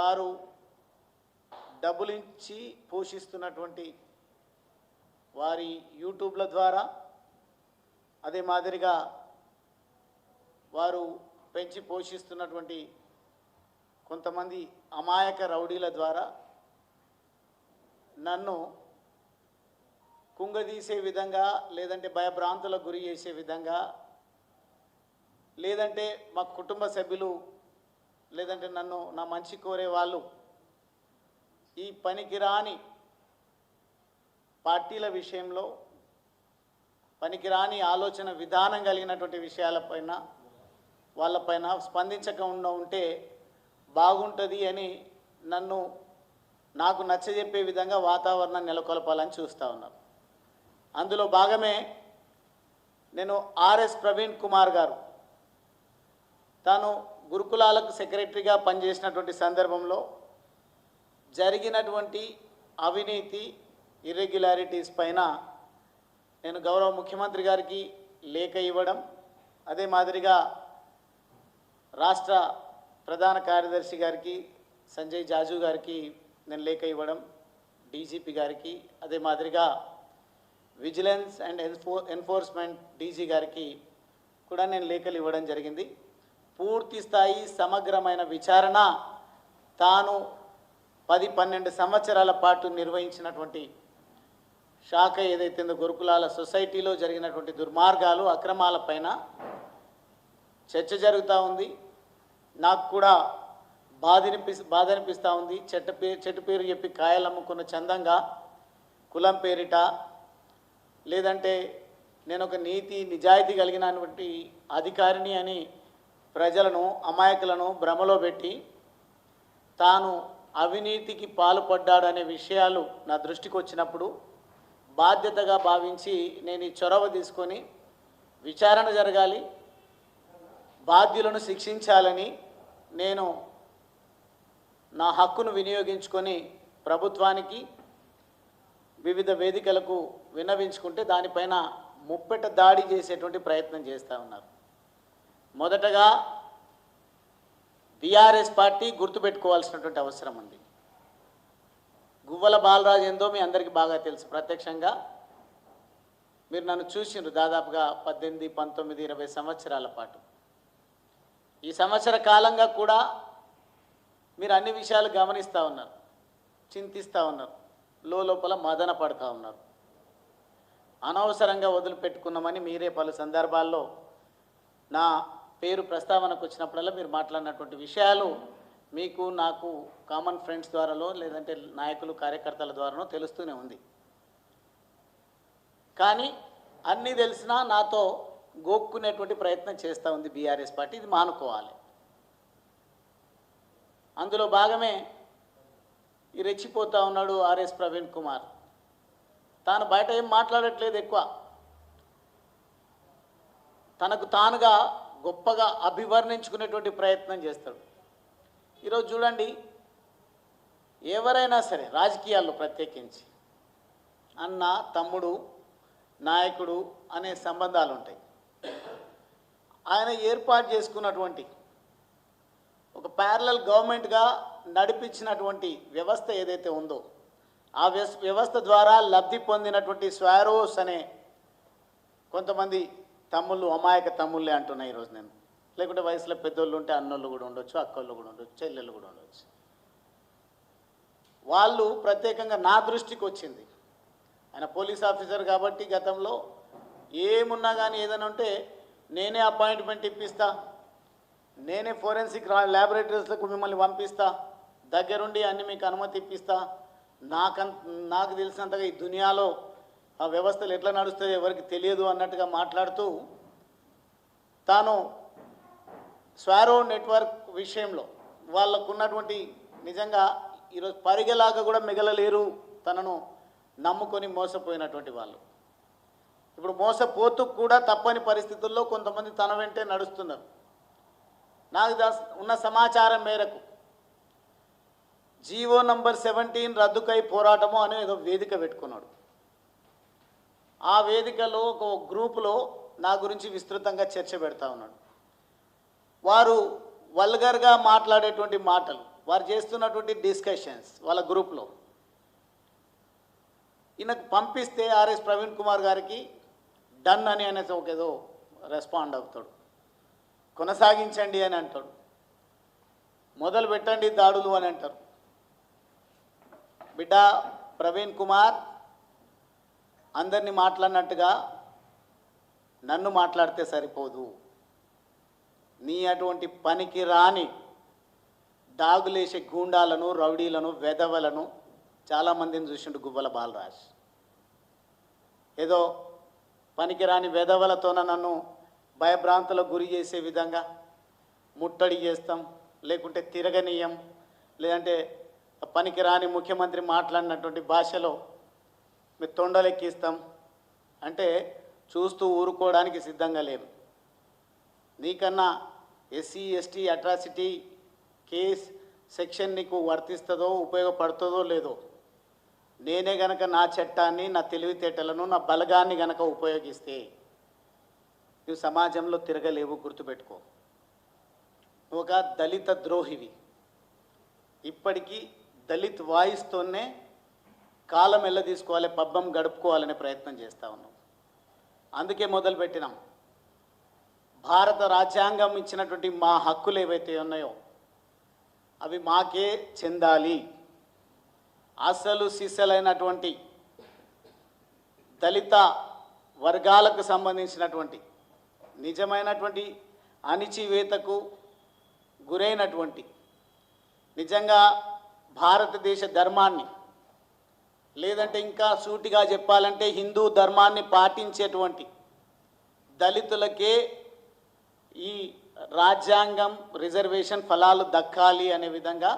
వారు డబ్బులించి పోషిస్తున్నటువంటి వారి యూట్యూబ్ల ద్వారా, అదే మాదిరిగా వారు పెంచి పోషిస్తున్నటువంటి కొంతమంది అమాయక రౌడీల ద్వారా నన్ను కుంగదీసే విధంగా, లేదంటే భయభ్రాంతులకు గురి చేసే విధంగా, లేదంటే మా కుటుంబ సభ్యులు, లేదంటే నన్ను నా మంచి కోరే వాళ్ళు ఈ పనికిరాని పార్టీల విషయంలో, పనికిరాని ఆలోచన విధానం కలిగినటువంటి విషయాలపైన వాళ్ళపైన స్పందించకుండా ఉంటే బాగుంటుంది అని నాకు నచ్చజెప్పే విధంగా వాతావరణం నెలకొల్పాలని చూస్తూ ఉన్నారు. అందులో భాగమే నేను ఆర్ఎస్ ప్రవీణ్ కుమార్ గారు తాను గురుకులాలకు సెక్రటరీగా పనిచేసినటువంటి సందర్భంలో జరిగినటువంటి అవినీతి ఇర్రెగ్యులారిటీస్ పైన నేను గౌరవ ముఖ్యమంత్రి గారికి లేఖ ఇవ్వడం, అదే మాదిరిగా రాష్ట్ర ప్రధాన కార్యదర్శి గారికి సంజయ్ జాజు గారికి నేను లేఖ ఇవ్వడం, డీజీపీ గారికి, అదే మాదిరిగా విజిలెన్స్ అండ్ ఎన్ఫోర్స్మెంట్ డీజీ గారికి కూడా నేను లేఖలు ఇవ్వడం జరిగింది. పూర్తి స్థాయి సమగ్రమైన విచారణ తాను 10-12 సంవత్సరాల పాటు నిర్వహించినటువంటి శాఖ ఏదైతే గురుకులాల సొసైటీలో జరిగినటువంటి దుర్మార్గాలు, అక్రమాలపైన చర్చ జరుగుతూ ఉంది. నాకు కూడా బాధ అనిపిస్తూ ఉంది. చెట్టు పేరు చెప్పి కాయలు అమ్ముకున్న చందంగా కులం పేరిట, లేదంటే నేను ఒక నీతి నిజాయితీ కలిగినటువంటి అధికారిని అని ప్రజలను, అమాయకులను భ్రమలో పెట్టి తాను అవినీతికి పాల్పడ్డాడనే విషయాలు నా దృష్టికి వచ్చినప్పుడు బాధ్యతగా భావించి నేను ఈ చొరవ తీసుకొని విచారణ జరగాలి, బాధ్యులను శిక్షించాలని నేను నా హక్కును వినియోగించుకొని ప్రభుత్వానికి వివిధ వేదికలకు విన్నవించుకుంటే దానిపైన ముప్పెట దాడి చేసేటువంటి ప్రయత్నం చేస్తూ ఉన్నారు. మొదటగా బీఆర్ఎస్ పార్టీ గుర్తుపెట్టుకోవాల్సినటువంటి అవసరం ఉంది. గువ్వల బాలరాజు ఏందో మీ అందరికీ బాగా తెలుసు. ప్రత్యక్షంగా మీరు నన్ను చూసిండ్రు దాదాపుగా 18, 19, 20 సంవత్సరాల పాటు. ఈ సంవత్సర కాలంగా కూడా మీరు అన్ని విషయాలు గమనిస్తూ ఉన్నారు, చింతిస్తూ ఉన్నారు, లోపల మదన పడుతూ ఉన్నారు. అనవసరంగా వదిలిపెట్టుకున్నామని మీరే పలు సందర్భాల్లో నా పేరు ప్రస్తావనకు వచ్చినప్పుడల్లా మీరు మాట్లాడినటువంటి విషయాలు మీకు నాకు కామన్ ఫ్రెండ్స్ ద్వారాలో, లేదంటే నాయకులు కార్యకర్తల ద్వారానో తెలుస్తూనే ఉంది. కానీ అన్నీ తెలిసినా నాతో గోక్కునేటువంటి ప్రయత్నం చేస్తూ ఉంది బీఆర్ఎస్ పార్టీ. ఇది మానుకోవాలి. అందులో భాగమే ఈ రెచ్చిపోతూ ఉన్నాడు ఆర్ఎస్ ప్రవీణ్ కుమార్. తాను బయట ఏం మాట్లాడట్లేదు, ఎక్కువ తనకు తానుగా గొప్పగా అభివర్ణించుకునేటువంటి ప్రయత్నం చేస్తాడు. ఈరోజు చూడండి, ఎవరైనా సరే రాజకీయాల్లో ప్రత్యేకించి అన్న, తమ్ముడు, నాయకుడు అనే సంబంధాలు ఉంటాయి. ఆయన ఏర్పాటు చేసుకున్నటువంటి ఒక ప్యారలల్ గవర్నమెంట్గా నడిపించినటువంటి వ్యవస్థ ఏదైతే ఉందో ఆ వ్యవస్థ ద్వారా లబ్ధి పొందినటువంటి స్వారోస్ అనే కొంతమంది తమ్ముళ్ళు, అమాయక తమ్ముళ్ళే అంటున్నాయి ఈరోజు నేను. లేకుంటే వయసులో పెద్దోళ్ళు ఉంటే అన్నోళ్ళు కూడా ఉండొచ్చు, అక్కోళ్ళు కూడా ఉండొచ్చు, చెల్లెళ్ళు కూడా ఉండొచ్చు. వాళ్ళు ప్రత్యేకంగా నా దృష్టికి వచ్చింది. ఆయన పోలీస్ ఆఫీసర్ కాబట్టి గతంలో ఏమున్నా కానీ ఏదైనా ఉంటే నేనే అపాయింట్మెంట్ ఇప్పిస్తా, నేనే ఫోరెన్సిక్ ల్యాబొరేటరీస్లకు మిమ్మల్ని పంపిస్తా, దగ్గరుండి అన్ని మీకు అనుమతి ఇప్పిస్తా, నాకు తెలిసినంతగా ఈ దునియాలో ఆ వ్యవస్థలు ఎట్లా నడుస్తాయో ఎవరికి తెలియదు అన్నట్టుగా మాట్లాడుతూ తాను స్వారో నెట్వర్క్ విషయంలో వాళ్ళకున్నటువంటి నిజంగా ఈరోజు పరిగెలాగా కూడా మిగలలేరు తనను నమ్ముకొని మోసపోయినటువంటి వాళ్ళు. ఇప్పుడు మోసపోతూ కూడా తప్పని పరిస్థితుల్లో కొంతమంది తన వెంటే నడుస్తున్నారు. నాకు ఉన్న సమాచారం మేరకు జీవో నంబర్ 17 రద్దుకై పోరాటము అనే ఏదో వేదిక పెట్టుకున్నాడు. ఆ వేదికలో ఒక గ్రూపులో నా గురించి విస్తృతంగా చర్చ పెడతా ఉన్నాడు. వారు వల్గర్గా మాట్లాడేటువంటి మాటలు, వారు చేస్తున్నటువంటి డిస్కషన్స్ వాళ్ళ గ్రూప్లో ఈయనకు పంపిస్తే ఆర్ఎస్ ప్రవీణ్ కుమార్ గారికి డన్ అని అనేసి ఒక ఏదో రెస్పాండ్ అవుతాడు, కొనసాగించండి అని అంటాడు, మొదలు పెట్టండి దాడులు అని అంటారు. బిడ్డ ప్రవీణ్ కుమార్ అందరినీ మాట్లాడినట్టుగా నన్ను మాట్లాడితే సరిపోదు. నీ అటువంటి పనికి రాని డాగులేసే గూండాలను, రౌడీలను, వెధవలను చాలామందిని చూసిండు గువ్వల బాలరాజ్. ఏదో పనికిరాని వెధవలతోన నన్ను భయభ్రాంతులకు గురి చేసే విధంగా ముట్టడి చేస్తాం, లేకుంటే తిరగనీయం, లేదంటే పనికిరాని ముఖ్యమంత్రి మాట్లాడినటువంటి భాషలో మీరు తొండలెక్కిస్తాం అంటే చూస్తూ ఊరుకోవడానికి సిద్ధంగా లేము. నీకన్నా SC ST atrocity case section నీకు వర్తిస్తుందో ఉపయోగపడుతుందో లేదో, నేనే గనక నా చట్టాన్ని, నా తెలివితేటలను, నా బలగాన్ని గనక ఉపయోగిస్తే నువ్వు సమాజంలో తిరగలేవు, గుర్తుపెట్టుకో. నువ్వు ఒక దళిత ద్రోహివి. ఇప్పటికీ దళిత్ వాయిస్తోనే కాలం ఎల్ల తీసుకోవాలి, పబ్బం గడుపుకోవాలనే ప్రయత్నం చేస్తూ ఉన్నాం. అందుకే మొదలుపెట్టినాం. భారత రాజ్యాంగం ఇచ్చినటువంటి మా హక్కులు ఏవైతే ఉన్నాయో అవి మాకే చెందాలి. అసలు సిసలైనటువంటి దళిత వర్గాలకు సంబంధించినటువంటి నిజమైనటువంటి అణిచివేతకు గురైనటువంటి, నిజంగా భారతదేశ ధర్మాన్ని, లేదంటే ఇంకా సూటిగా చెప్పాలంటే హిందూ ధర్మాన్ని పాటించేటువంటి దళితులకే ఈ రాజ్యాంగం రిజర్వేషన్ ఫలాలు దక్కాలి అనే విధంగా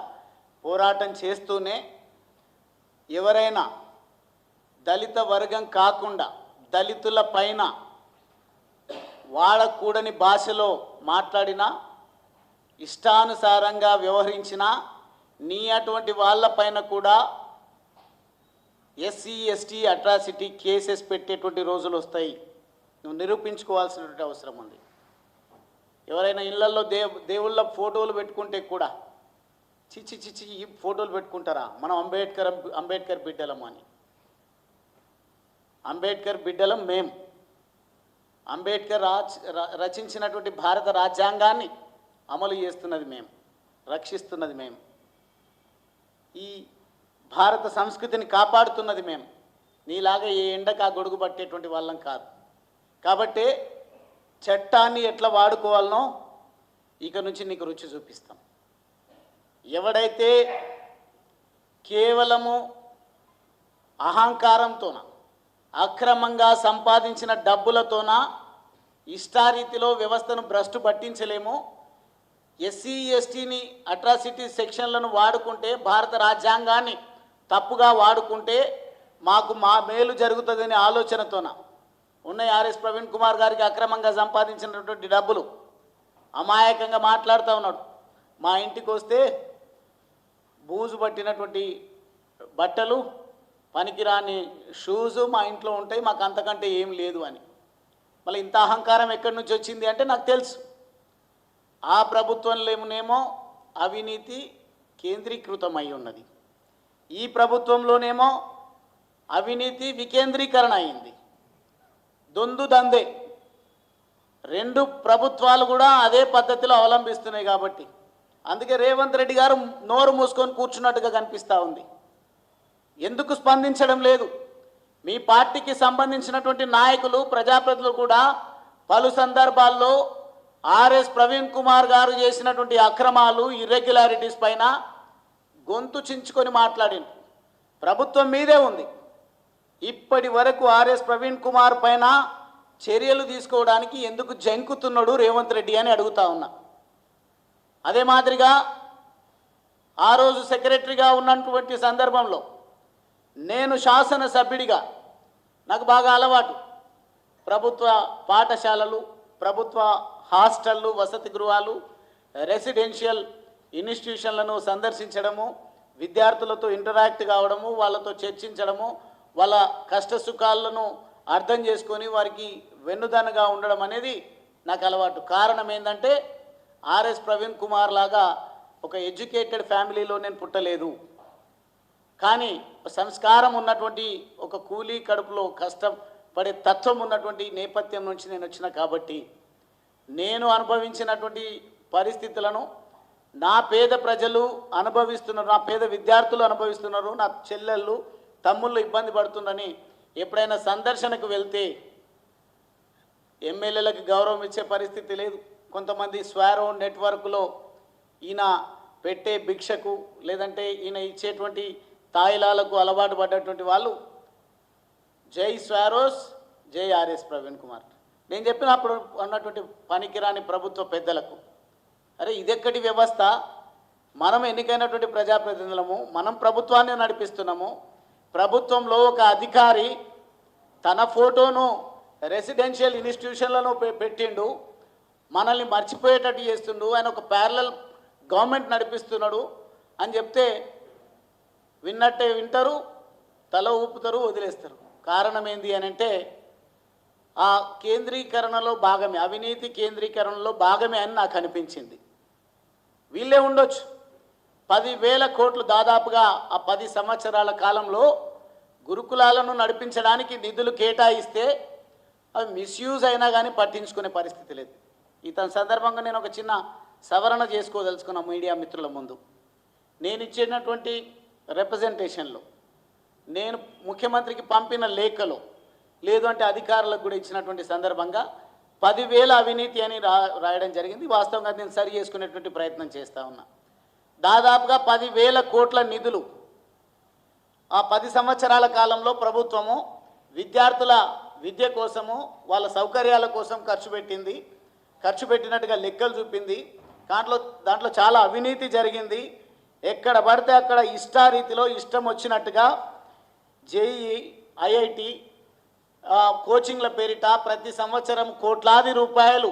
పోరాటం చేస్తూనే ఎవరైనా దళిత వర్గం కాకుండా దళితుల పైన వాడకూడని భాషలో మాట్లాడినా, ఇష్టానుసారంగా వ్యవహరించినా నీ అటువంటి వాళ్ళపైన కూడా ఎస్సీ ఎస్టీ అట్రాసిటీ కేసెస్ పెట్టేటువంటి రోజులు వస్తాయి. నువ్వు నిరూపించుకోవాల్సినటువంటి అవసరం ఉంది. ఎవరైనా ఇళ్లలో దేవుళ్ళ ఫోటోలు పెట్టుకుంటే కూడా చిచ్చి చిచ్చి ఈ ఫోటోలు పెట్టుకుంటారా, మనం అంబేద్కర్ బిడ్డలం అని. అంబేద్కర్ బిడ్డలం మేం. అంబేద్కర్ రచించినటువంటి భారత రాజ్యాంగాన్ని అమలు చేస్తున్నది మేము, రక్షిస్తున్నది మేము, ఈ భారత సంస్కృతిని కాపాడుతున్నది మేము. నీలాగా ఏ ఎండకు ఆ గొడుగు పట్టేటువంటి వాళ్ళం కాదు. కాబట్టి చట్టాన్ని ఎట్లా వాడుకోవాలనో ఇక నుంచి నీకు రుచి చూపిస్తాం. ఎవడైతే కేవలము అహంకారంతోన, అక్రమంగా సంపాదించిన డబ్బులతోన ఇష్టారీతిలో వ్యవస్థను భ్రష్టు పట్టించలేము, ఎస్సీ ఎస్టీని అట్రాసిటీ సెక్షన్లను వాడుకుంటే, భారత రాజ్యాంగాన్ని తప్పుగా వాడుకుంటే మాకు మా మేలు జరుగుతుందనే ఆలోచనతోన ఉన్న ఆర్ఎస్ ప్రవీణ్ కుమార్ గారికి అక్రమంగా సంపాదించినటువంటి డబ్బులు అమాయకంగా మాట్లాడుతూ ఉన్నాడు. మా ఇంటికి వస్తే బూజు పట్టినటువంటి బట్టలు, పనికిరాని షూజు మా ఇంట్లో ఉంటాయి, మాకు అంతకంటే ఏం లేదు అని. మళ్ళీ ఇంత అహంకారం ఎక్కడి నుంచి వచ్చింది అంటే నాకు తెలుసు. ఆ ప్రభుత్వంలోనేమో అవినీతి కేంద్రీకృతమై ఉన్నది, ఈ ప్రభుత్వంలోనేమో అవినీతి వికేంద్రీకరణ అయింది. దొందు దందే. రెండు ప్రభుత్వాలు కూడా అదే పద్ధతిలో అవలంబిస్తున్నాయి. కాబట్టి అందుకే రేవంత్ రెడ్డి గారు నోరు మూసుకొని కూర్చున్నట్టుగా కనిపిస్తూ ఉంది. ఎందుకు స్పందించడం లేదు? మీ పార్టీకి సంబంధించినటువంటి నాయకులు, ప్రజాప్రతినిధులు కూడా పలు సందర్భాల్లో ఆర్ఎస్ ప్రవీణ్ కుమార్ గారు చేసినటువంటి అక్రమాలు, ఇర్రెగ్యులారిటీస్ పైన గొంతు చించుకొని మాట్లాడింది. ప్రభుత్వం మీదే ఉంది. ఇప్పటి వరకు ఆర్ఎస్ ప్రవీణ్ కుమార్ పైన చర్యలు తీసుకోవడానికి ఎందుకు జంకుతున్నాడు రేవంత్ రెడ్డి అని అడుగుతా ఉన్నా. అదే మాదిరిగా ఆ రోజు సెక్రటరీగా ఉన్నటువంటి సందర్భంలో నేను శాసనసభ్యుడిగా, నాకు బాగా అలవాటు ప్రభుత్వ పాఠశాలలు, ప్రభుత్వ హాస్టళ్ళు, వసతి గృహాలు, రెసిడెన్షియల్ ఇన్స్టిట్యూషన్లను సందర్శించడము, విద్యార్థులతో ఇంటరాక్ట్ కావడము, వాళ్ళతో చర్చించడము, వాళ్ళ కష్ట సుఖాలను అర్థం చేసుకొని వారికి వెన్నుదన్నుగా ఉండడం అనేది నాకు అలవాటు. కారణం ఏంటంటే ఆర్ఎస్ ప్రవీణ్ కుమార్ లాగా ఒక ఎడ్యుకేటెడ్ ఫ్యామిలీలో నేను పుట్టలేదు, కానీ సంస్కారం ఉన్నటువంటి ఒక కూలీ కడుపులో కష్టపడే తత్వం ఉన్నటువంటి నేపథ్యం నుంచి నేను వచ్చిన కాబట్టి నేను అనుభవించినటువంటి పరిస్థితులను నా పేద ప్రజలు అనుభవిస్తున్నారు, నా పేద విద్యార్థులు అనుభవిస్తున్నారు, నా చెల్లెళ్ళు తమ్ముళ్ళు ఇబ్బంది పడుతుందని ఎప్పుడైనా సందర్శనకు వెళ్తే ఎమ్మెల్యేలకు గౌరవం ఇచ్చే పరిస్థితి లేదు. కొంతమంది స్వారో నెట్వర్క్లో ఈయన పెట్టే భిక్షకు లేదంటే ఈయన ఇచ్చేటువంటి తాయిలాలకు అలవాటు పడ్డటువంటి వాళ్ళు జై స్వారోస్ జై ఆర్ఎస్ ప్రవీణ్ కుమార్. నేను చెప్పినప్పుడు అన్నటువంటి పనికిరాని ప్రభుత్వ పెద్దలకు, అరే ఇదెక్కడి వ్యవస్థ, మనం ఎన్నికైనటువంటి ప్రజాప్రతినిధులము, మనం ప్రభుత్వాన్ని నడిపిస్తున్నాము, ప్రభుత్వంలో ఒక అధికారి తన ఫోటోను రెసిడెన్షియల్ ఇన్స్టిట్యూషన్లను పెట్టిండు, మనల్ని మర్చిపోయేటట్టు చేస్తుండు, ఆయన ఒక ప్యారలల్ గవర్నమెంట్ నడిపిస్తున్నాడు అని చెప్తే విన్నట్టే వింటారు, తల ఊపుతారు, వదిలేస్తారు. కారణం ఏంది అని అంటే ఆ కేంద్రీకరణలో భాగమే, అవినీతి కేంద్రీకరణలో భాగమే అని నాకు అనిపించింది. వీళ్ళే ఉండొచ్చు 10,000 కోట్లు దాదాపుగా ఆ 10 సంవత్సరాల కాలంలో గురుకులాలను నడిపించడానికి నిధులు కేటాయిస్తే అవి మిస్యూజ్ అయినా కానీ పట్టించుకునే పరిస్థితి లేదు. ఇతని సందర్భంగా నేను ఒక చిన్న సవరణ చేసుకోదలుచుకున్న మీడియా మిత్రుల ముందు. నేను ఇచ్చినటువంటి రిప్రజెంటేషన్లో, నేను ముఖ్యమంత్రికి పంపిన లేఖలో, లేదు అంటే అధికారులకు కూడా ఇచ్చినటువంటి సందర్భంగా 10,000 అవినీతి అని రాయడం జరిగింది. వాస్తవంగా నేను సరి చేసుకునేటువంటి ప్రయత్నం చేస్తూ ఉన్నా. దాదాపుగా 10,000 కోట్ల నిధులు ఆ 10 సంవత్సరాల కాలంలో ప్రభుత్వము విద్యార్థుల విద్య కోసము, వాళ్ళ సౌకర్యాల కోసం ఖర్చు పెట్టినట్టుగా లెక్కలు చూపింది. దాంట్లో చాలా అవినీతి జరిగింది. ఎక్కడ పడితే అక్కడ ఇష్టారీతిలో ఇష్టం వచ్చినట్టుగా జేఈ, ఐఐటి కోచింగ్ల పేరిట ప్రతి సంవత్సరం కోట్లాది రూపాయలు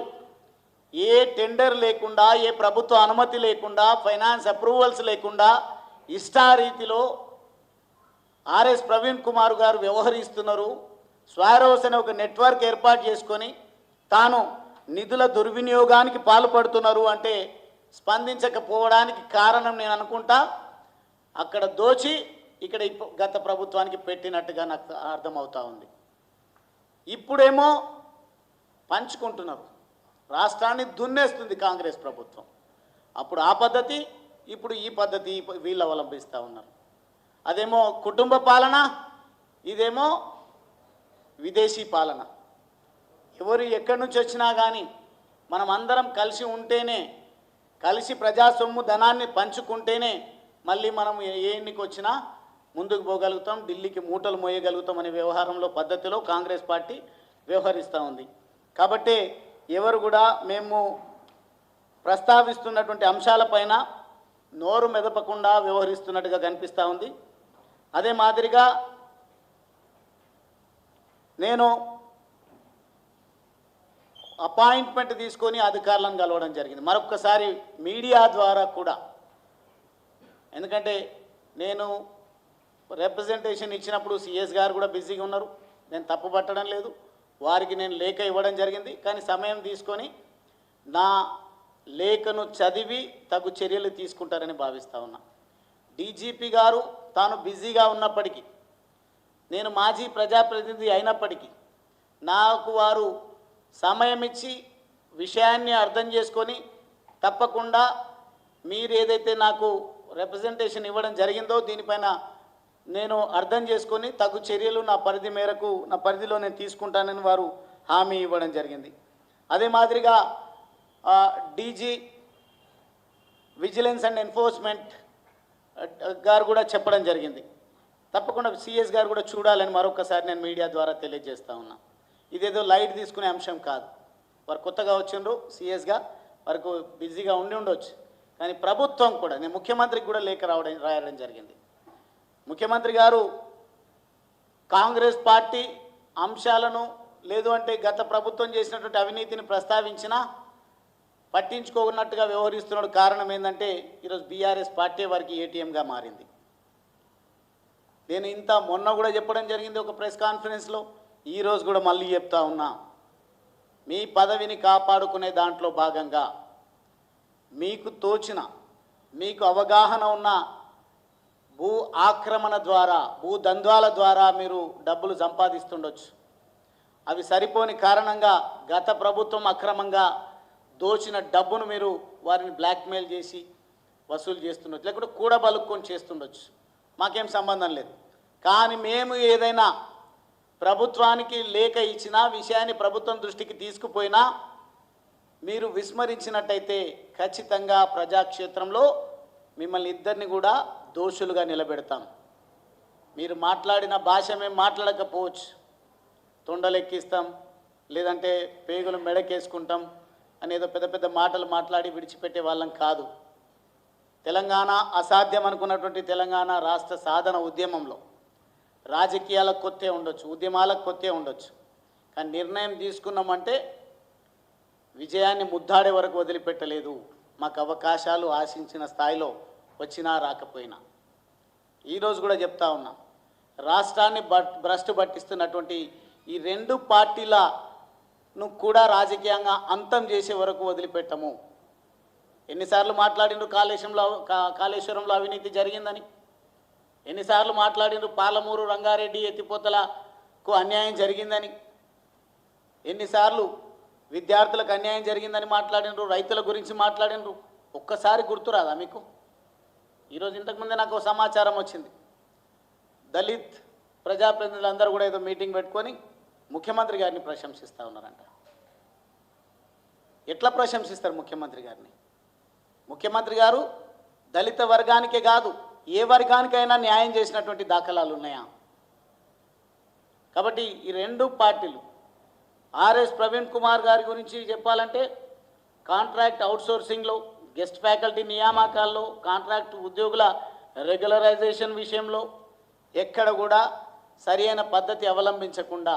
ఏ టెండర్ లేకుండా, ఏ ప్రభుత్వ అనుమతి లేకుండా, ఫైనాన్స్ అప్రూవల్స్ లేకుండా ఇష్టారీతిలో ఆర్ఎస్ ప్రవీణ్ కుమార్ గారు వ్యవహరిస్తున్నారు. స్వారోస్ అనే ఒక నెట్వర్క్ ఏర్పాటు చేసుకొని తాను నిధుల దుర్వినియోగానికి పాల్పడుతున్నారు అంటే స్పందించకపోవడానికి కారణం నేను అనుకుంటా అక్కడ దోచి ఇక్కడ గత ప్రభుత్వానికి పెట్టినట్టుగా నాకు అర్థమవుతా ఉంది. ఇప్పుడేమో పంచుకుంటున్నారు, రాష్ట్రాన్ని దున్నేస్తుంది కాంగ్రెస్ ప్రభుత్వం. అప్పుడు ఆ పద్ధతి, ఇప్పుడు ఈ పద్ధతి వీళ్ళు అవలంబిస్తూ ఉన్నారు. అదేమో కుటుంబ పాలన, ఇదేమో విదేశీ పాలన. ఎవరు ఎక్కడి నుంచి వచ్చినా కానీ మనం అందరం కలిసి ఉంటేనే, కలిసి ప్రజా సొమ్ము ధనాన్ని పంచుకుంటేనే మళ్ళీ మనం ఏ ఎన్నిక వచ్చినా ముందుకు పోగలుగుతాం, ఢిల్లీకి మూటలు మోయగలుగుతాం అనే వ్యవహారంలో పద్ధతిలో కాంగ్రెస్ పార్టీ వ్యవహరిస్తూ ఉంది. కాబట్టి ఎవరు కూడా మేము ప్రస్తావిస్తున్నటువంటి అంశాలపైన నోరు మెదపకుండా వ్యవహరిస్తున్నట్టుగా కనిపిస్తూ ఉంది. అదే మాదిరిగా నేను అపాయింట్మెంట్ తీసుకొని అధికారులను కలవడం జరిగింది మరొక్కసారి మీడియా ద్వారా కూడా. ఎందుకంటే నేను రిప్రజెంటేషన్ ఇచ్చినప్పుడు సిఎస్ గారు కూడా బిజీగా ఉన్నారు, నేను తప్పు పట్టడం లేదు, వారికి నేను లేఖ ఇవ్వడం జరిగింది. కానీ సమయం తీసుకొని నా లేఖను చదివి తగు చర్యలు తీసుకుంటారని భావిస్తూ ఉన్నా. డీజీపీ గారు తాను బిజీగా ఉన్నప్పటికీ, నేను మాజీ ప్రజాప్రతినిధి అయినప్పటికీ నాకు వారు సమయం ఇచ్చి విషయాన్ని అర్థం చేసుకొని తప్పకుండా మీరు ఏదైతే నాకు రిప్రజెంటేషన్ ఇవ్వడం జరిగిందో దీనిపైన నేను అర్థం చేసుకొని తగు చర్యలు నా పరిధి మేరకు, నా పరిధిలో నేను తీసుకుంటానని వారు హామీ ఇవ్వడం జరిగింది. అదే మాదిరిగా డీజీ విజిలెన్స్ అండ్ ఎన్ఫోర్స్మెంట్ గారు కూడా చెప్పడం జరిగింది. తప్పకుండా సిఎస్ గారు కూడా చూడాలని మరొకసారి నేను మీడియా ద్వారా తెలియజేస్తూ ఉన్నా. ఇదేదో లైట్ తీసుకునే అంశం కాదు. వారు కొత్తగా వచ్చిండ్రు సిఎస్గా, వారికి బిజీగా ఉండొచ్చు. కానీ ప్రభుత్వం కూడా, నేను ముఖ్యమంత్రికి కూడా లేఖ రాయడం జరిగింది. ముఖ్యమంత్రి గారు కాంగ్రెస్ పార్టీ అంశాలను లేదు అంటే గత ప్రభుత్వం చేసినటువంటి అవినీతిని ప్రస్తావించినా పట్టించుకోనట్టుగా వ్యవహరిస్తున్నాడు. కారణం ఏంటంటే ఈరోజు బీఆర్ఎస్ పార్టీ వారికి ఏటీఎంగా మారింది. నేను మొన్న కూడా చెప్పడం జరిగింది ఒక ప్రెస్ కాన్ఫరెన్స్లో, ఈరోజు కూడా మళ్ళీ చెప్తా ఉన్నా. మీ పదవిని కాపాడుకునే దాంట్లో భాగంగా మీకు తోచిన, మీకు అవగాహన ఉన్న భూ ఆక్రమణ ద్వారా, భూ దందాల ద్వారా మీరు డబ్బులు సంపాదిస్తుండొచ్చు. అవి సరిపోని కారణంగా గత ప్రభుత్వం అక్రమంగా దోచిన డబ్బును మీరు వారిని బ్లాక్మెయిల్ చేసి వసూలు చేస్తుండొచ్చు, లేకుంటే కూడబలుక్కొని చేస్తుండొచ్చు. మాకేం సంబంధం లేదు. కానీ మేము ఏదైనా ప్రభుత్వానికి లేఖ ఇచ్చినా, విషయాన్ని ప్రభుత్వం దృష్టికి తీసుకుపోయినా మీరు విస్మరించినట్టయితే ఖచ్చితంగా ప్రజాక్షేత్రంలో మిమ్మల్ని ఇద్దరిని కూడా దోషులుగా నిలబెడతాం. మీరు మాట్లాడిన భాష మేము మాట్లాడకపోవచ్చు, తొండలెక్కిస్తాం, లేదంటే పేగులు మెడకేసుకుంటాం అనేదో పెద్ద పెద్ద మాటలు మాట్లాడి విడిచిపెట్టే వాళ్ళం కాదు. తెలంగాణ అసాధ్యం అనుకున్నటువంటి తెలంగాణ రాష్ట్ర సాధన ఉద్యమంలో రాజకీయాలకు కొత్తే ఉండొచ్చు, ఉద్యమాలకు కొత్తే ఉండొచ్చు, కానీ నిర్ణయం తీసుకున్నామంటే విజయాన్ని ముద్దాడే వరకు వదిలిపెట్టలేదు. మాకు అవకాశాలు ఆశించిన స్థాయిలో వచ్చినా రాకపోయినా. ఈరోజు కూడా చెప్తా ఉన్నాం, రాష్ట్రాన్ని భ్రష్టు పట్టిస్తున్నటువంటి ఈ రెండు పార్టీలను కూడా రాజకీయంగా అంతం చేసే వరకు వదిలిపెట్టము. ఎన్నిసార్లు మాట్లాడిండ్రు కాళేశ్వరంలో అవినీతి జరిగిందని, ఎన్నిసార్లు మాట్లాడిండ్రు పాలమూరు రంగారెడ్డి ఎత్తిపోతలకు అన్యాయం జరిగిందని, ఎన్నిసార్లు విద్యార్థులకు అన్యాయం జరిగిందని మాట్లాడినరు, రైతుల గురించి మాట్లాడినరు. ఒక్కసారి గుర్తురాదా మీకు? ఈరోజు ఇంతకుముందే నాకు సమాచారం వచ్చింది, దళిత్ ప్రజాప్రతినిధులందరూ కూడా ఏదో మీటింగ్ పెట్టుకొని ముఖ్యమంత్రి గారిని ప్రశంసిస్తూ ఉన్నారంట. ఎట్లా ప్రశంసిస్తారు ముఖ్యమంత్రి గారిని? ముఖ్యమంత్రి గారు దళిత వర్గానికే కాదు, ఏ వర్గానికైనా న్యాయం చేసినటువంటి దాఖలాలు ఉన్నాయా? కాబట్టి ఈ రెండు పార్టీలు, ఆర్ఎస్ ప్రవీణ్ కుమార్ గారి గురించి చెప్పాలంటే కాంట్రాక్ట్ అవుట్సోర్సింగ్లో, గెస్ట్ ఫ్యాకల్టీ నియామకాల్లో, కాంట్రాక్ట్ ఉద్యోగుల రెగ్యులరైజేషన్ విషయంలో ఎక్కడ కూడా సరైన పద్ధతి అవలంబించకుండా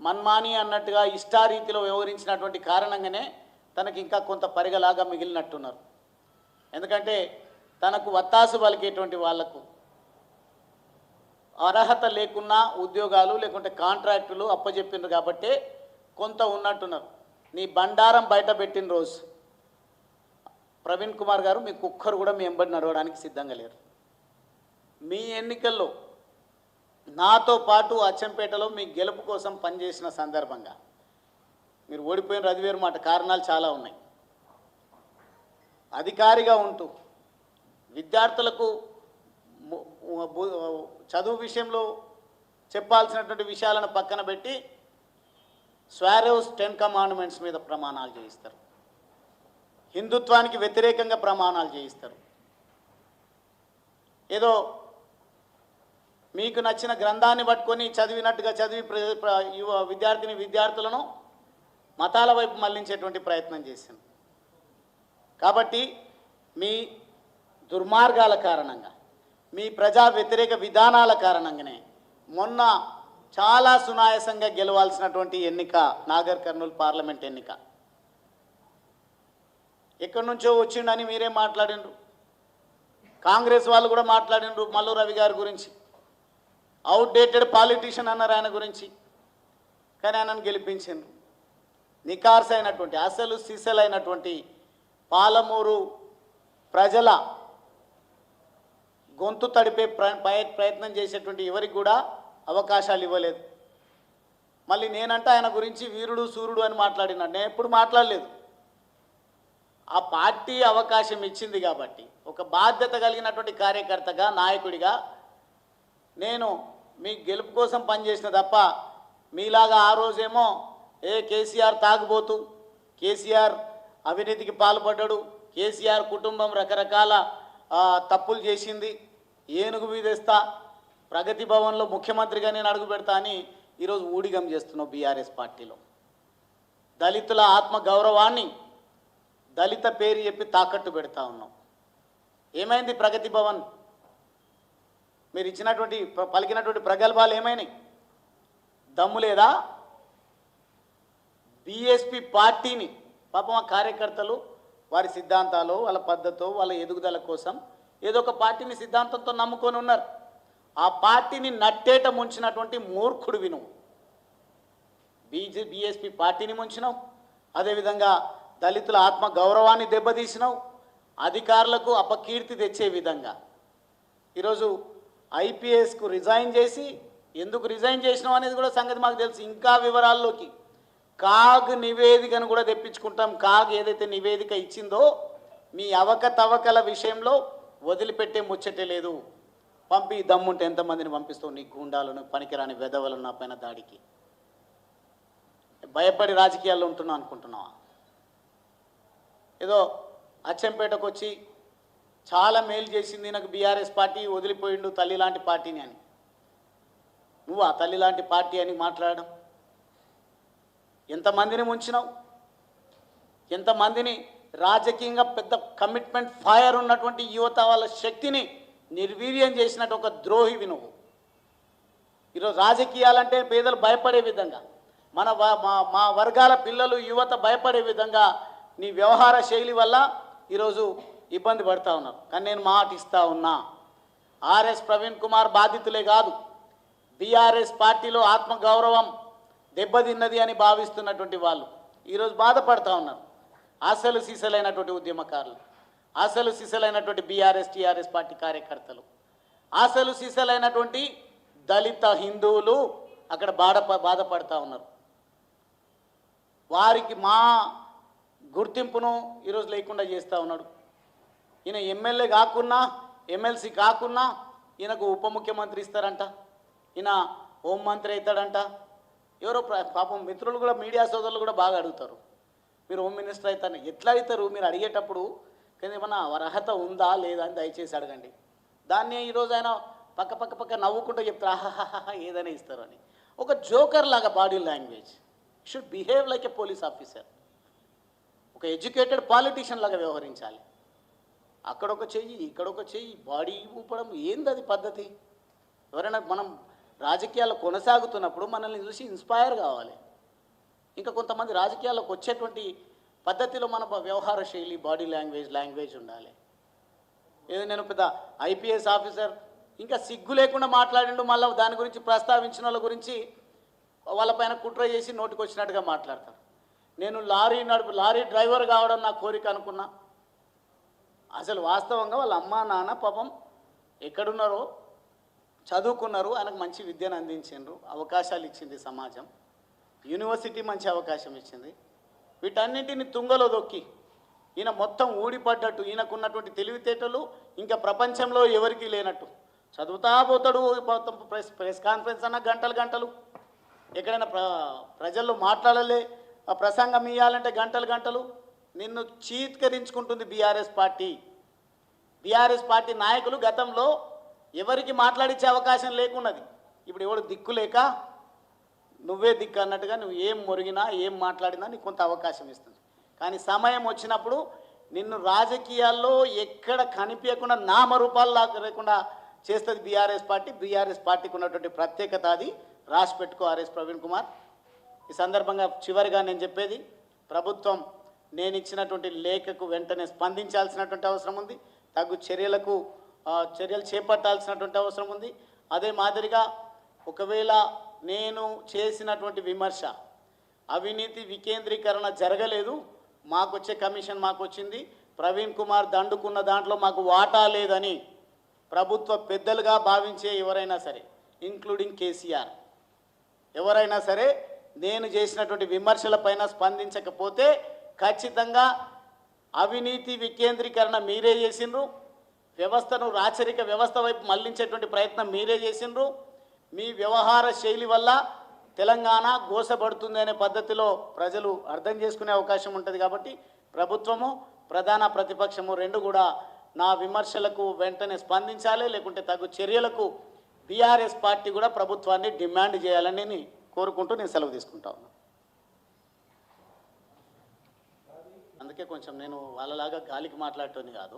మన్మాని అన్నట్టుగా ఇష్టారీతిలో వ్యవహరించినటువంటి కారణంగానే తనకి ఇంకా కొంత పరిగలాగా మిగిలినట్టున్నారు. ఎందుకంటే తనకు వత్తాసు పలికేటువంటి వాళ్లకు అర్హత లేకున్నా ఉద్యోగాలు లేకుంటే కాంట్రాక్టులు అప్పచెప్పినారు కాబట్టి కొంత ఉన్నట్టున్నారు. నీ బండారం బయట పెట్టిన రోజు ప్రవీణ్ కుమార్ గారు మీకు ఒక్కరు కూడా మీ వెంబడి నడవడానికి సిద్ధంగా లేరు. మీ ఎన్నికల్లో నాతో పాటు అచ్చంపేటలో మీ గెలుపు కోసం పనిచేసిన సందర్భంగా మీరు ఓడిపోయిన అది వేరు మాట, కారణాలు చాలా ఉన్నాయి. అధికారిగా ఉంటూ విద్యార్థులకు చదువు విషయంలో చెప్పాల్సినటువంటి విషయాలను పక్కన పెట్టి స్వారోస్ 10 కమాండ్మెంట్స్ మీద ప్రమాణాలు చేయిస్తారు, హిందుత్వానికి వ్యతిరేకంగా ప్రమాణాలు చేయిస్తారు. ఏదో మీకు నచ్చిన గ్రంథాన్ని పట్టుకొని చదివినట్టుగా చదివి విద్యార్థులను మతాల వైపు మళ్లించేటువంటి ప్రయత్నం చేసింది. కాబట్టి మీ దుర్మార్గాల కారణంగా, మీ ప్రజా వ్యతిరేక విధానాల కారణంగానే మొన్న చాలా సునాయాసంగా గెలవాల్సినటువంటి ఎన్నిక నాగర్ కర్నూలు పార్లమెంట్ ఎన్నిక ఎక్కడి నుంచో వచ్చిండని మీరే మాట్లాడినరు. కాంగ్రెస్ వాళ్ళు కూడా మాట్లాడినరు మల్లు రవి గారి గురించి, అవుట్డేటెడ్ పాలిటీషియన్ అన్నారు ఆయన గురించి. కానీ ఆయనను గెలిపించిండ్రు. నికార్స్ అయినటువంటి అసలు సిసలైనటువంటి పాలమూరు ప్రజల గొంతు తడిపే ప్రయత్నం చేసేటువంటి ఎవరికి కూడా అవకాశాలు ఇవ్వలేదు. మళ్ళీ నేనంటే ఆయన గురించి వీరుడు సూర్యుడు అని మాట్లాడినాడు. నేను ఎప్పుడు మాట్లాడలేదు. ఆ పార్టీ అవకాశం ఇచ్చింది కాబట్టి ఒక బాధ్యత కలిగినటువంటి కార్యకర్తగా, నాయకుడిగా నేను మీ గెలుపు కోసం పనిచేసిన తప్ప మీలాగా ఆ రోజేమో కేసీఆర్ తాగుబోతూ, కేసీఆర్ అవినీతికి పాల్పడ్డాడు, కేసీఆర్ కుటుంబం రకరకాల తప్పులు చేసింది, ఏనుగు మీదేస్తా, ప్రగతి భవన్లో ముఖ్యమంత్రిగా నేను అడుగు పెడతా అని ఈరోజు ఊడిగం చేస్తున్నావు బీఆర్ఎస్ పార్టీలో. దళితుల ఆత్మగౌరవాన్ని దళిత పేరు చెప్పి తాకట్టు పెడతా ఉన్నావు. ఏమైంది ప్రగతి భవన్? మీరు ఇచ్చినటువంటి పలికినటువంటి ప్రగల్భాలు ఏమైనాయి? దమ్ము లేదా? బీఎస్పీ పార్టీని పాపం ఆ కార్యకర్తలు వారి సిద్ధాంతాలు, వాళ్ళ పద్ధతో, వాళ్ళ ఎదుగుదల కోసం ఏదో ఒక పార్టీని సిద్ధాంతంతో నమ్ముకొని ఉన్నారు. ఆ పార్టీని నట్టేట ముంచినటువంటి మూర్ఖుడివి నువ్వు. బీఎస్పీ పార్టీని ముంచినావు, అదేవిధంగా దళితుల ఆత్మ గౌరవాన్ని దెబ్బతీసినావు, అధికారులకు అపకీర్తి తెచ్చే విధంగా ఈరోజు ఐపీఎస్కు రిజైన్ చేసి, ఎందుకు రిజైన్ చేసినాం అనేది కూడా సంగతి మాకు తెలుసు. ఇంకా వివరాల్లోకి కాగ్ నివేదికను కూడా తెప్పించుకుంటాం. కాగ్ ఏదైతే నివేదిక ఇచ్చిందో మీ అవకతవకల విషయంలో వదిలిపెట్టే ముచ్చటే లేదు. పంపి దమ్ముంటే ఎంతమందిని పంపిస్తావు? నీ గుండాలను, పనికిరాని వెధవలను నా పైన దాడికి భయపడి రాజకీయాల్లో ఉంటున్నావు అనుకుంటున్నావా? ఏదో అచ్చంపేటకు వచ్చి చాలా మేలు చేసింది నాకు బీఆర్ఎస్ పార్టీ, వదిలిపోయిండు తల్లి లాంటి పార్టీని అని. నువ్వు ఆ తల్లి లాంటి పార్టీ అని మాట్లాడడం? ఎంతమందిని ముంచినావు? ఎంతమందిని రాజకీయంగా పెద్ద కమిట్మెంట్ ఫైర్ ఉన్నటువంటి యువత వాళ్ళ శక్తిని నిర్వీర్యం చేసినట్టు ఒక ద్రోహివి నువ్వు. ఈరోజు రాజకీయాలంటే పేదలు భయపడే విధంగా, మా వర్గాల పిల్లలు యువత భయపడే విధంగా నీ వ్యవహార శైలి వల్ల ఈరోజు ఇబ్బంది పడుతూ ఉన్నారు. కానీ నేను మాట ఇస్తా ఉన్నా, ఆర్ఎస్ ప్రవీణ్ కుమార్ బాధితులే కాదు, బీఆర్ఎస్ పార్టీలో ఆత్మగౌరవం దెబ్బతిన్నది అని భావిస్తున్నటువంటి వాళ్ళు ఈరోజు బాధపడుతూ ఉన్నారు. అసలు సీసలైనటువంటి ఉద్యమకారులు, అసలు సీసలైనటువంటి బీఆర్ఎస్ టీఆర్ఎస్ పార్టీ కార్యకర్తలు, అసలు సీసలైనటువంటి దళిత హిందువులు అక్కడ బాధపడుతూ ఉన్నారు. వారికి మా గుర్తింపును ఈరోజు లేకుండా చేస్తూ ఉన్నాడు. ఈయన ఎమ్మెల్యే కాకున్నా, ఎమ్మెల్సీ కాకున్నా ఈయనకు ఉప ముఖ్యమంత్రి ఇస్తారంట, ఈయన హోంమంత్రి అవుతాడంట. ఎవరో పాపం మిత్రులు కూడా, మీడియా సోదరులు కూడా బాగా అడుగుతారు, మీరు హోమ్ మినిస్టర్ అవుతారు. ఎట్లా అవుతారు మీరు అడిగేటప్పుడు? కానీ ఏమన్నా అర్హత ఉందా లేదా అని దయచేసి అడగండి. దాన్ని ఈరోజు ఆయన పక్క నవ్వుకుంటూ చెప్తారు, ఆహాహా ఏదైనా ఇస్తారు అని. ఒక జోకర్ లాగా body language, should behave like a police officer. ఒక ఎడ్యుకేటెడ్ పాలిటీషియన్ లాగా వ్యవహరించాలి. అక్కడొక చెయ్యి, ఇక్కడొక చెయ్యి, బాడీ ఊపడం ఏంది అది పద్ధతి? ఎవరైనా మనం రాజకీయాల్లో కొనసాగుతున్నప్పుడు మనల్ని చూసి ఇన్స్పైర్ కావాలి. ఇంకా కొంతమంది రాజకీయాల్లోకి వచ్చేటువంటి పద్ధతిలో మన వ్యవహార శైలి, బాడీ లాంగ్వేజ్ ఉండాలి. ఏదో నేను పెద్ద ఐపీఎస్ ఆఫీసర్, ఇంకా సిగ్గు లేకుండా మాట్లాడిండు. మళ్ళీ దాని గురించి ప్రస్తావించిన వాళ్ళ గురించి వాళ్ళపైన కుట్ర చేసి నోటికి వచ్చినట్టుగా మాట్లాడతారు. నేను లారీ డ్రైవర్ కావడం నా కోరిక అనుకున్నా. అసలు వాస్తవంగా వాళ్ళ అమ్మా నాన్న పాపం ఎక్కడున్నారో చదువుకున్నారు, ఆయనకు మంచి విద్యను అందించిండ్రు, అవకాశాలు ఇచ్చింది సమాజం, యూనివర్సిటీ మంచి అవకాశం ఇచ్చింది. వీటన్నింటిని తుంగలో దొక్కి ఈయన మొత్తం ఊడిపడ్డట్టు, ఈయనకున్నటువంటి తెలివితేటలు ఇంకా ప్రపంచంలో ఎవరికీ లేనట్టు చదువుతా పోతాడు. మొత్తం ప్రెస్ కాన్ఫరెన్స్ అన్న గంటలు, ఎక్కడైనా ప్రజల్లో మాట్లాడలే, ప్రసంగం ఇవ్వాలంటే గంటలు. నిన్ను చీత్కరించుకుంటుంది బీఆర్ఎస్ పార్టీ నాయకులు. గతంలో ఎవరికి మాట్లాడించే అవకాశం లేకున్నది, ఇప్పుడు ఎవడు దిక్కు లేక నువ్వే దిక్కు అన్నట్టుగా నువ్వు ఏం మొరిగినా ఏం మాట్లాడినా నీకు కొంత అవకాశం ఇస్తుంది. కానీ సమయం వచ్చినప్పుడు నిన్ను రాజకీయాల్లో ఎక్కడ కనిపించకుండా నామరూపాలు లేకుండా చేస్తుంది బీఆర్ఎస్ పార్టీకి ఉన్నటువంటి ప్రత్యేకత అది రాసి పెట్టుకో ఆర్ఎస్ ప్రవీణ్ కుమార్. ఈ సందర్భంగా చివరిగా నేను చెప్పేది, ప్రభుత్వం నేను ఇచ్చినటువంటి లేఖకు వెంటనే స్పందించాల్సినటువంటి అవసరం ఉంది. తగు చర్యలు చేపట్టాల్సినటువంటి అవసరం ఉంది. అదే మాదిరిగా ఒకవేళ నేను చేసినటువంటి విమర్శ అవినీతి వికేంద్రీకరణ జరగలేదు, మాకు వచ్చే కమిషన్ మాకు వచ్చింది, ప్రవీణ్ కుమార్ దండుకున్న దాంట్లో మాకు వాటా లేదని ప్రభుత్వ పెద్దలుగా భావించే ఎవరైనా సరే, ఇంక్లూడింగ్ కేసీఆర్, ఎవరైనా సరే నేను చేసినటువంటి విమర్శలపైన స్పందించకపోతే ఖచ్చితంగా అవినీతి వికేంద్రీకరణ మీరే చేసిండ్రు, వ్యవస్థను రాచరిక వ్యవస్థ వైపు మళ్లించేటువంటి ప్రయత్నం మీరే చేసిండ్రు, మీ వ్యవహార శైలి వల్ల తెలంగాణ గోసపడుతుంది అనే పద్ధతిలో ప్రజలు అర్థం చేసుకునే అవకాశం ఉంటుంది. కాబట్టి ప్రభుత్వము, ప్రధాన ప్రతిపక్షము రెండు కూడా నా విమర్శలకు వెంటనే స్పందించాలి, లేకుంటే తగు చర్యలకు బీఆర్ఎస్ పార్టీ కూడా ప్రభుత్వాన్ని డిమాండ్ చేయాలని కోరుకుంటూ నేను సెలవు తీసుకుంటా ఉన్నాను. అందుకే కొంచెం నేను వాళ్ళలాగా గాలికి మాట్లాడటోని కాదు.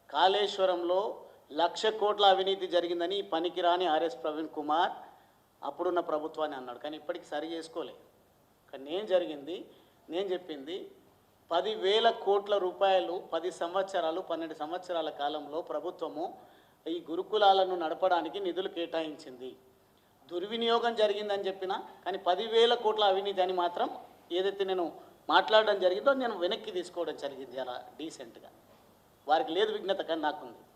కాళేశ్వరంలో 1,00,000 కోట్ల అవినీతి జరిగిందని పనికిరాని ఆర్ఎస్ ప్రవీణ్ కుమార్ అప్పుడున్న ప్రభుత్వాన్ని అన్నాడు, కానీ ఇప్పటికి సరి చేసుకోలే. కానీ నేను చెప్పింది 10,000 కోట్ల రూపాయలు 10 సంవత్సరాలు 12 సంవత్సరాల కాలంలో ప్రభుత్వము ఈ గురుకులాలను నడపడానికి నిధులు కేటాయించింది. దుర్వినియోగం జరిగిందని చెప్పినా, కానీ 10,000 కోట్ల అవినీతి అని మాత్రం ఏదైతే నేను మాట్లాడడం జరిగిందో నేను వెనక్కి తీసుకోవడం జరిగింది అలా డీసెంట్గా. వారికి లేదు విఘ్నత, కానీ నాకుంది.